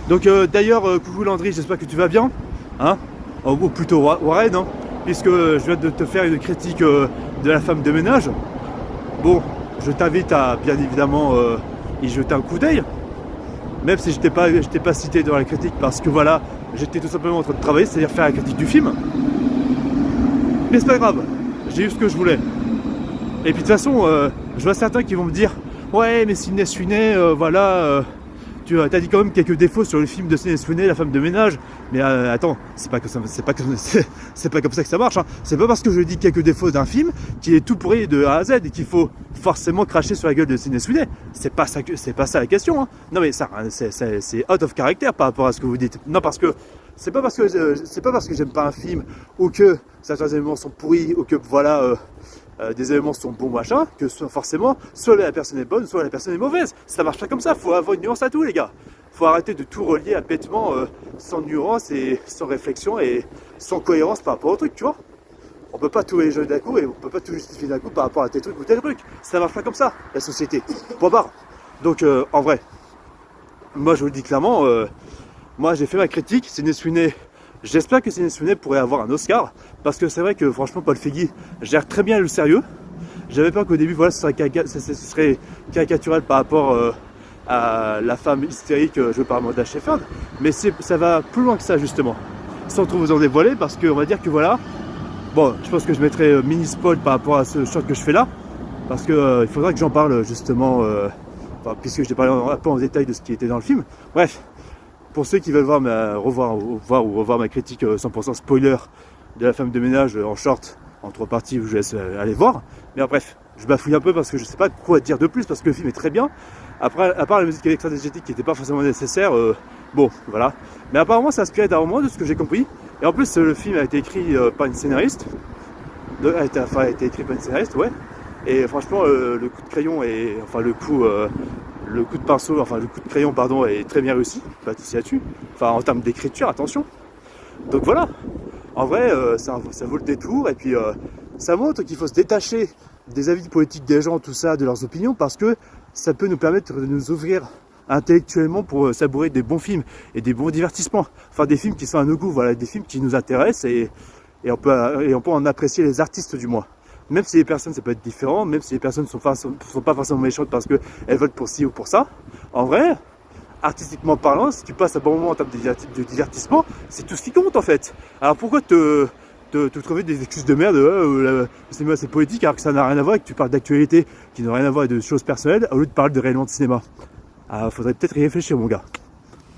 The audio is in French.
Donc d'ailleurs, coucou Landry, j'espère que tu vas bien, hein, ou plutôt Warren, hein, puisque je viens de te faire une critique de la femme de ménage. Bon, je t'invite à bien évidemment y jeter un coup d'œil, même si je t'ai pas cité dans la critique, parce que voilà, j'étais tout simplement en train de travailler, c'est-à-dire faire la critique du film. Mais c'est pas grave, j'ai eu ce que je voulais. Et puis de toute façon, je vois certains qui vont me dire, ouais, mais Sydney Sweeney, voilà. Tu as dit quand même quelques défauts sur le film de Sydney Sweeney, La femme de ménage. Mais attends, c'est pas comme ça que ça marche. Hein. C'est pas parce que je dis quelques défauts d'un film qu'il est tout pourri de A à Z et qu'il faut forcément cracher sur la gueule de Sydney Sweeney. C'est pas ça la question. Hein. Non mais ça, c'est out of character par rapport à ce que vous dites. Non, parce que c'est pas parce que j'aime pas un film ou que certains éléments sont pourris ou que voilà. Des éléments sont bons machin, que forcément, soit la personne est bonne, soit la personne est mauvaise. Ça marche pas comme ça, faut avoir une nuance à tout les gars. Faut arrêter de tout relier à bêtement, sans nuance et sans réflexion et sans cohérence par rapport au truc, tu vois. On peut pas tout les jeux d'un coup et on peut pas tout justifier d'un coup par rapport à tel truc ou tel truc. Ça marche pas comme ça, la société. Point barre. Donc en vrai, moi je vous le dis clairement, moi j'ai fait ma critique, Sydney Sweeney. J'espère que Sydney Sweeney pourrait avoir un Oscar, parce que c'est vrai que franchement Paul Feig gère très bien le sérieux. J'avais peur qu'au début voilà, ce serait caricatural par rapport à la femme hystérique jouée par Amanda Seyfried, mais ça va plus loin que ça justement, sans trop vous en dévoiler, parce qu'on va dire que voilà, bon je pense que je mettrai mini spoil par rapport à ce short que je fais là, parce que il faudra que j'en parle justement, puisque j'ai parlé un peu en détail de ce qui était dans le film. Bref. Pour ceux qui veulent revoir ma critique 100% spoiler de La femme de ménage en short, en 3 parties, je laisse aller voir. Mais bref, je bafouille un peu parce que je sais pas quoi dire de plus, parce que le film est très bien. Après, à part la musique extra-digétique qui n'était pas forcément nécessaire, bon, voilà. Mais apparemment, ça inspiré d'un roman de ce que j'ai compris. Et en plus, le film a été écrit par une scénariste. A été écrit par une scénariste, ouais. Et franchement, le coup de crayon et enfin le coup de pinceau, enfin le coup de crayon pardon, est très bien réussi, pas ici là-dessus. Enfin en termes d'écriture, attention. Donc voilà, en vrai ça vaut le détour et puis ça montre qu'il faut se détacher des avis politiques des gens, tout ça, de leurs opinions, parce que ça peut nous permettre de nous ouvrir intellectuellement pour savourer des bons films et des bons divertissements. Enfin des films qui sont à nos goûts, voilà, des films qui nous intéressent et on peut en apprécier les artistes du moins. Même si les personnes ça peut être différent, même si les personnes sont pas forcément méchantes parce qu'elles votent pour ci ou pour ça, en vrai, artistiquement parlant, si tu passes un bon moment en termes de divertissement, c'est tout ce qui compte en fait. Alors pourquoi te trouver des excuses de merde, c'est politique alors que ça n'a rien à voir et que tu parles d'actualité qui n'a rien à voir et de choses personnelles au lieu de parler de réellement de cinéma. Alors faudrait peut-être y réfléchir mon gars.